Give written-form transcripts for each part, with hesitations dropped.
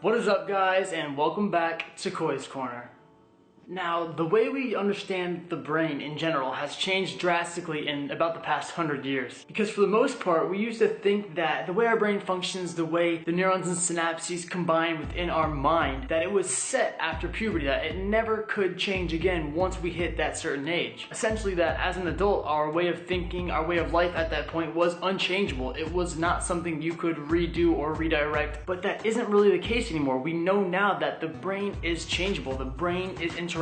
What is up, guys, and welcome back to Koi's Corner. Now, the way we understand the brain in general has changed drastically in about the past 100 years. Because for the most part, we used to think that the way our brain functions, the way the neurons and synapses combine within our mind, that it was set after puberty, that it never could change again once we hit that certain age. Essentially, that as an adult, our way of thinking, our way of life at that point was unchangeable. It was not something you could redo or redirect, but that isn't really the case anymore. We know now that the brain is changeable, the brain is interactive.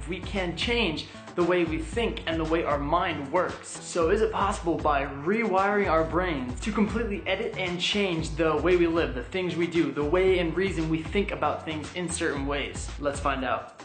We can change the way we think and the way our mind works. So is it possible by rewiring our brains to completely edit and change the way we live, the things we do, the way and reason we think about things in certain ways? Let's find out.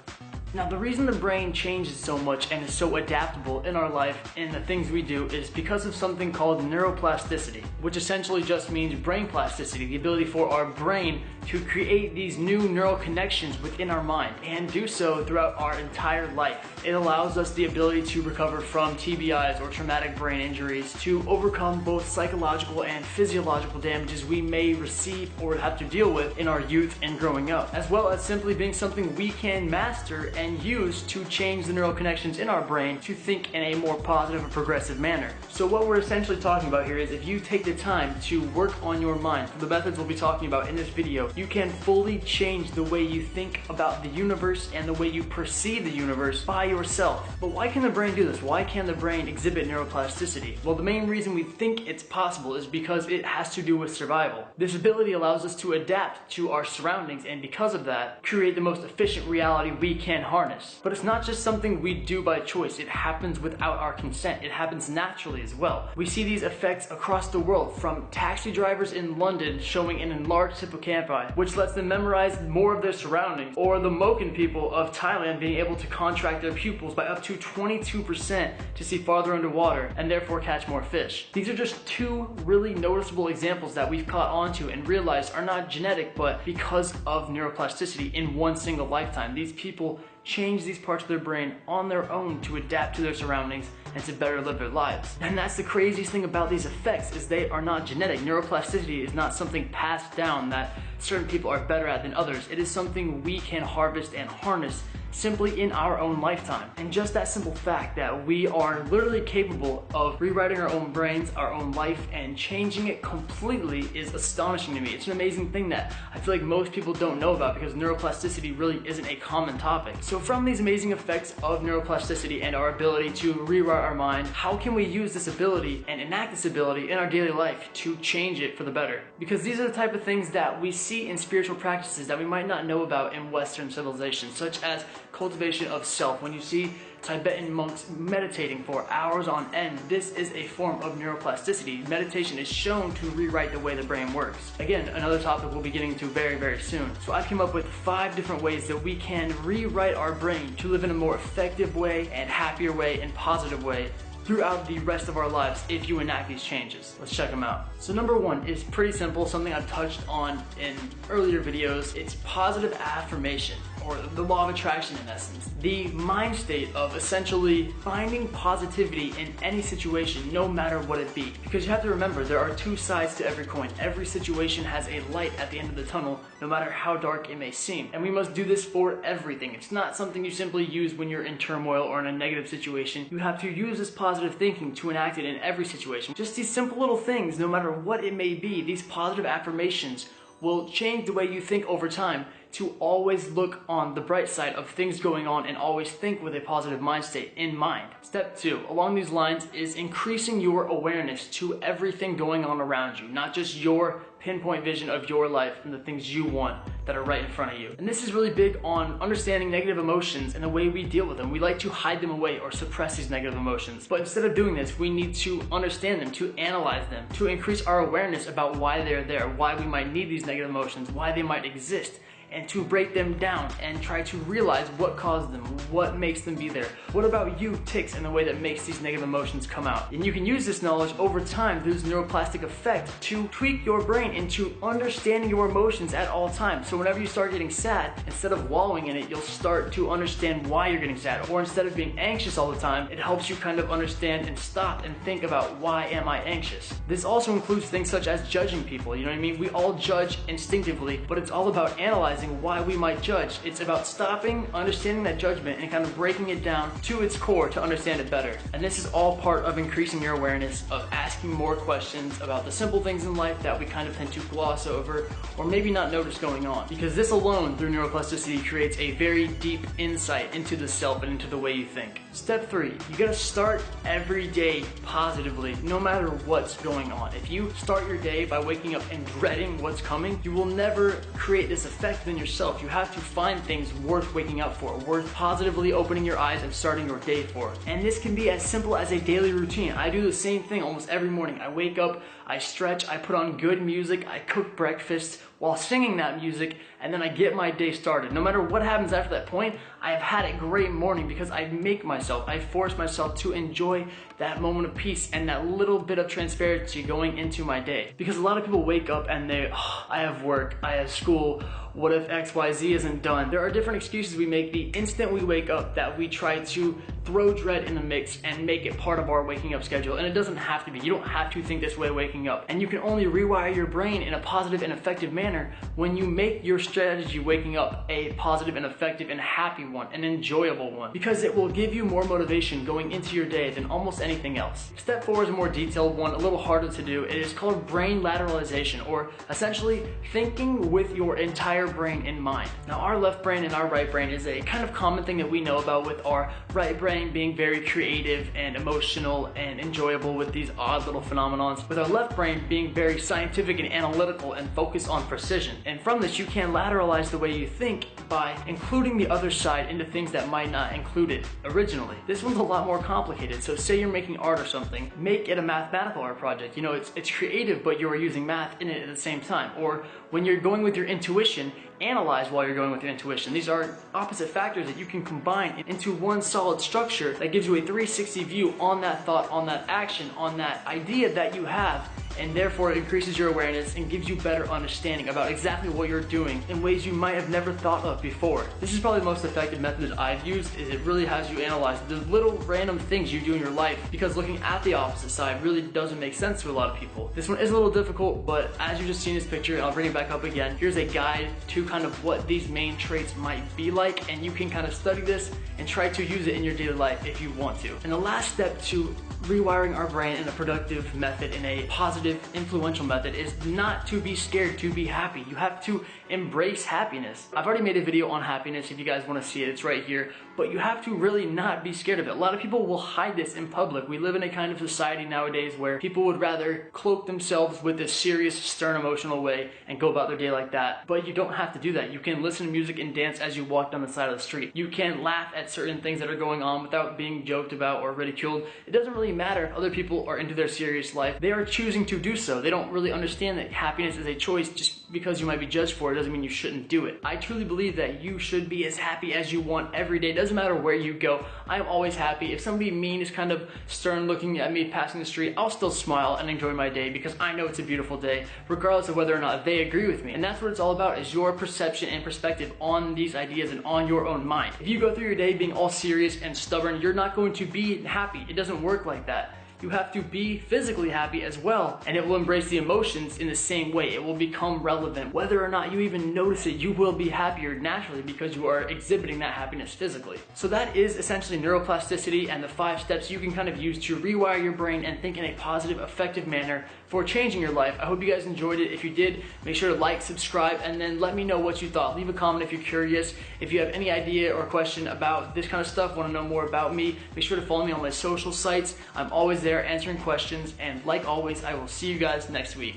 Now, the reason the brain changes so much and is so adaptable in our life and the things we do is because of something called neuroplasticity, which essentially just means brain plasticity, the ability for our brain to create these new neural connections within our mind and do so throughout our entire life. It allows us the ability to recover from TBIs or traumatic brain injuries, to overcome both psychological and physiological damages we may receive or have to deal with in our youth and growing up, as well as simply being something we can master and use to change the neural connections in our brain to think in a more positive and progressive manner. So what we're essentially talking about here is if you take the time to work on your mind, the methods we'll be talking about in this video, you can fully change the way you think about the universe and the way you perceive the universe by yourself. But why can the brain do this? Why can the brain exhibit neuroplasticity? Well, the main reason we think it's possible is because it has to do with survival. This ability allows us to adapt to our surroundings and because of that, create the most efficient reality we can harness. But it's not just something we do by choice. It happens without our consent. It happens naturally as well. We see these effects across the world, from taxi drivers in London showing an enlarged hippocampi, which lets them memorize more of their surroundings, or the Moken people of Thailand being able to contract their pupils by up to 22% to see farther underwater and therefore catch more fish. These are just two really noticeable examples that we've caught onto and realized are not genetic, but because of neuroplasticity in one single lifetime. These people change these parts of their brain on their own to adapt to their surroundings and to better live their lives. And that's the craziest thing about these effects, is they are not genetic. Neuroplasticity is not something passed down that certain people are better at than others. It is something we can harvest and harness simply in our own lifetime. And just that simple fact that we are literally capable of rewriting our own brains, our own life, and changing it completely is astonishing to me. It's an amazing thing that I feel like most people don't know about because neuroplasticity really isn't a common topic. So from these amazing effects of neuroplasticity and our ability to rewrite our mind, how can we use this ability and enact this ability in our daily life to change it for the better? Because these are the type of things that we see in spiritual practices that we might not know about in Western civilization, such as cultivation of self. When you see Tibetan monks meditating for hours on end, this is a form of neuroplasticity. Meditation is shown to rewrite the way the brain works. Again, another topic we'll be getting to very, very soon. So I came up with 5 different ways that we can rewrite our brain to live in a more effective way and happier way and positive way throughout the rest of our lives if you enact these changes. Let's check them out. So number 1 is pretty simple, something I've touched on in earlier videos. It's positive affirmation, or the law of attraction in essence. The mind state of essentially finding positivity in any situation, no matter what it be. Because you have to remember, there are 2 sides to every coin. Every situation has a light at the end of the tunnel, no matter how dark it may seem. And we must do this for everything. It's not something you simply use when you're in turmoil or in a negative situation. You have to use this positive thinking to enact it in every situation. Just these simple little things, no matter what it may be, these positive affirmations will change the way you think over time to always look on the bright side of things going on and always think with a positive mind state in mind. Step 2, along these lines, is increasing your awareness to everything going on around you, not just your pinpoint vision of your life and the things you want that are right in front of you. And this is really big on understanding negative emotions and the way we deal with them. We like to hide them away or suppress these negative emotions. But instead of doing this, we need to understand them, to analyze them, to increase our awareness about why they're there, why we might need these negative emotions, why they might exist, and to break them down and try to realize what caused them, what makes them be there. What about you ticks in the way that makes these negative emotions come out? And you can use this knowledge over time through this neuroplastic effect to tweak your brain into understanding your emotions at all times. So whenever you start getting sad, instead of wallowing in it, you'll start to understand why you're getting sad. Or instead of being anxious all the time, it helps you kind of understand and stop and think about, why am I anxious? This also includes things such as judging people, you know what I mean? We all judge instinctively, but it's all about analyzing why we might judge. It's about stopping, understanding that judgment, and kind of breaking it down to its core to understand it better. And this is all part of increasing your awareness, of asking more questions about the simple things in life that we kind of tend to gloss over or maybe not notice going on. Because this alone, through neuroplasticity, creates a very deep insight into the self and into the way you think. Step 3, you gotta start every day positively, no matter what's going on. If you start your day by waking up and dreading what's coming, you will never create this effect in yourself. You have to find things worth waking up for, worth positively opening your eyes and starting your day for. And this can be as simple as a daily routine. I do the same thing almost every morning. I wake up, I stretch, I put on good music, I cook breakfast while singing that music, and then I get my day started. No matter what happens after that point, I have had a great morning because I force myself to enjoy that moment of peace and that little bit of transparency going into my day. Because a lot of people wake up and I have work, I have school, what if XYZ isn't done? There are different excuses we make the instant we wake up that we try to throw dread in the mix and make it part of our waking up schedule. And it doesn't have to be. You don't have to think this way waking up. And you can only rewire your brain in a positive and effective manner when you make your strategy waking up a positive and effective and happy one, an enjoyable one. Because it will give you more motivation going into your day than almost anything else. Step 4 is a more detailed one, a little harder to do. It is called brain lateralization, or essentially thinking with your entire brain in mind. Now, our left brain and our right brain is a kind of common thing that we know about, with our right brain being very creative and emotional and enjoyable with these odd little phenomenons, with our left brain being very scientific and analytical and focused on precision. And from this, you can lateralize the way you think by including the other side into things that might not include it originally. This one's a lot more complicated. So say you're making art or something, make it a mathematical art project. You know, it's creative, but you're using math in it at the same time. Or when you're going with your intuition, analyze while you're going with your intuition. These are opposite factors that you can combine into one solid structure that gives you a 360 view on that thought, on that action, on that idea that you have, and therefore it increases your awareness and gives you better understanding about exactly what you're doing in ways you might have never thought of before. This is probably the most effective method that I've used, is it really has you analyze the little random things you do in your life, because looking at the opposite side really doesn't make sense to a lot of people. This one is a little difficult, but as you just seen this picture, and I'll bring it back up again, here's a guide to kind of what these main traits might be like, and you can kind of study this and try to use it in your daily life if you want to. And the last step to rewiring our brain in a productive method, in a positive, influential method, is not to be scared to be happy. You have to embrace happiness. I've already made a video on happiness. If you guys want to see it, it's right here. But you have to really not be scared of it. A lot of people will hide this in public. We live in a kind of society nowadays where people would rather cloak themselves with this serious, stern, emotional way and go about their day like that. But you don't have to do that. You can listen to music and dance as you walk down the side of the street. You can laugh at certain things that are going on without being joked about or ridiculed. It doesn't really matter if other people are into their serious life. They are choosing to do so. They don't really understand that happiness is a choice. Just because you might be judged for it doesn't mean you shouldn't do it. I truly believe that you should be as happy as you want every day. It doesn't matter where you go. I'm always happy. If somebody mean is kind of stern looking at me passing the street, I'll still smile and enjoy my day because I know it's a beautiful day, regardless of whether or not they agree with me. And that's what it's all about, is your perception and perspective on these ideas and on your own mind. If you go through your day being all serious and stubborn, you're not going to be happy. It doesn't work like that. You have to be physically happy as well, and it will embrace the emotions in the same way. It will become relevant. Whether or not you even notice it, you will be happier naturally because you are exhibiting that happiness physically. So that is essentially neuroplasticity and the 5 steps you can kind of use to rewire your brain and think in a positive, effective manner for changing your life. I hope you guys enjoyed it. If you did, make sure to like, subscribe, and then let me know what you thought. Leave a comment if you're curious. If you have any idea or question about this kind of stuff, want to know more about me, make sure to follow me on my social sites. I'm always there answering questions, and like always, I will see you guys next week.